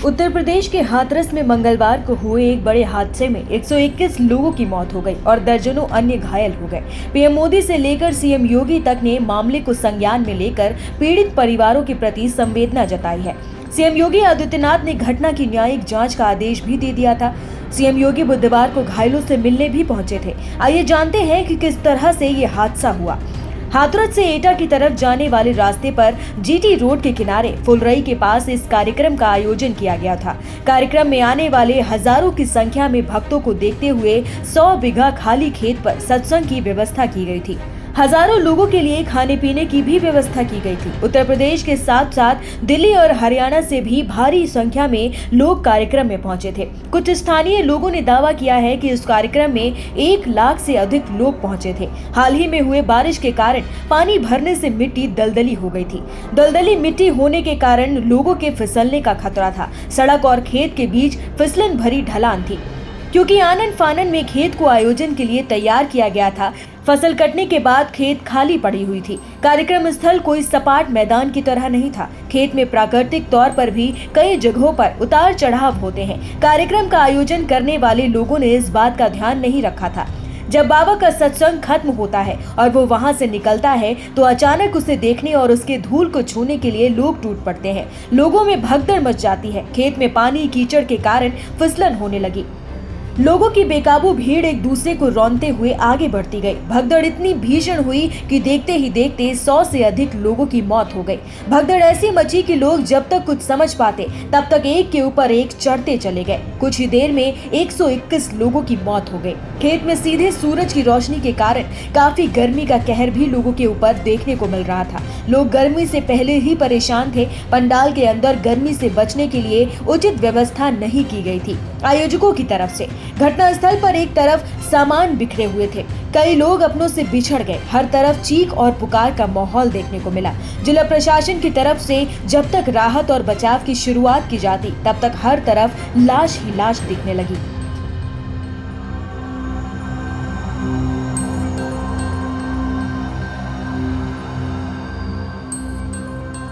उत्तर प्रदेश के हाथरस में मंगलवार को हुए एक बड़े हादसे में 121 लोगों की मौत हो गई और दर्जनों अन्य घायल हो गए। पीएम मोदी से लेकर सीएम योगी तक ने मामले को संज्ञान में लेकर पीड़ित परिवारों के प्रति संवेदना जताई है। सीएम योगी आदित्यनाथ ने घटना की न्यायिक जांच का आदेश भी दे दिया था। सीएम योगी बुधवार को घायलों से मिलने भी पहुंचे थे। आइए जानते हैं कि किस तरह से ये हादसा हुआ। हाथरस से एटा की तरफ जाने वाले रास्ते पर जीटी रोड के किनारे फुलरई के पास इस कार्यक्रम का आयोजन किया गया था। कार्यक्रम में आने वाले हजारों की संख्या में भक्तों को देखते हुए 100 बीघा खाली खेत पर सत्संग की व्यवस्था की गई थी। हजारों लोगों के लिए खाने पीने की भी व्यवस्था की गई थी। उत्तर प्रदेश के साथ साथ दिल्ली और हरियाणा से भी भारी संख्या में लोग कार्यक्रम में पहुंचे थे। कुछ स्थानीय लोगों ने दावा किया है कि इस कार्यक्रम में 1 लाख से अधिक लोग पहुंचे थे। हाल ही में हुए बारिश के कारण पानी भरने से मिट्टी दलदली हो गई थी। दलदली मिट्टी होने के कारण लोगों के फिसलने का खतरा था। सड़क और खेत के बीच फिसलन भरी ढलान थी। क्योंकि आनन फानन में खेत को आयोजन के लिए तैयार किया गया था, फसल कटने के बाद खेत खाली पड़ी हुई थी। कार्यक्रम स्थल कोई सपाट मैदान की तरह नहीं था। खेत में प्राकृतिक तौर पर भी कई जगहों पर उतार चढ़ाव होते हैं। कार्यक्रम का आयोजन करने वाले लोगों ने इस बात का ध्यान नहीं रखा था। जब बाबा का सत्संग खत्म होता है और वो वहां से निकलता है तो अचानक उसे देखने और उसके धूल को छूने के लिए लोग टूट पड़ते हैं। लोगों में भगदड़ मच जाती है। खेत में पानी कीचड़ के कारण फिसलन होने लगी। लोगों की बेकाबू भीड़ एक दूसरे को रौंदते हुए आगे बढ़ती गई। भगदड़ इतनी भीषण हुई कि देखते ही देखते 100 से अधिक लोगों की मौत हो गई। भगदड़ ऐसी मची कि लोग जब तक कुछ समझ पाते तब तक एक के ऊपर एक चढ़ते चले गए। कुछ ही देर में 121 लोगों की मौत हो गई। खेत में सीधे सूरज की रोशनी के कारण काफी गर्मी का कहर भी लोगों के ऊपर देखने को मिल रहा था। लोग गर्मी से पहले ही परेशान थे। पंडाल के अंदर गर्मी से बचने के लिए उचित व्यवस्था नहीं की गई थी आयोजकों की तरफ से। घटना स्थल पर एक तरफ सामान बिखरे हुए थे। कई लोग अपनों से बिछड़ गए। हर तरफ चीख और पुकार का माहौल देखने को मिला। जिला प्रशासन की तरफ से जब तक राहत और बचाव की शुरुआत की जाती तब तक हर तरफ लाश ही लाश दिखने लगी।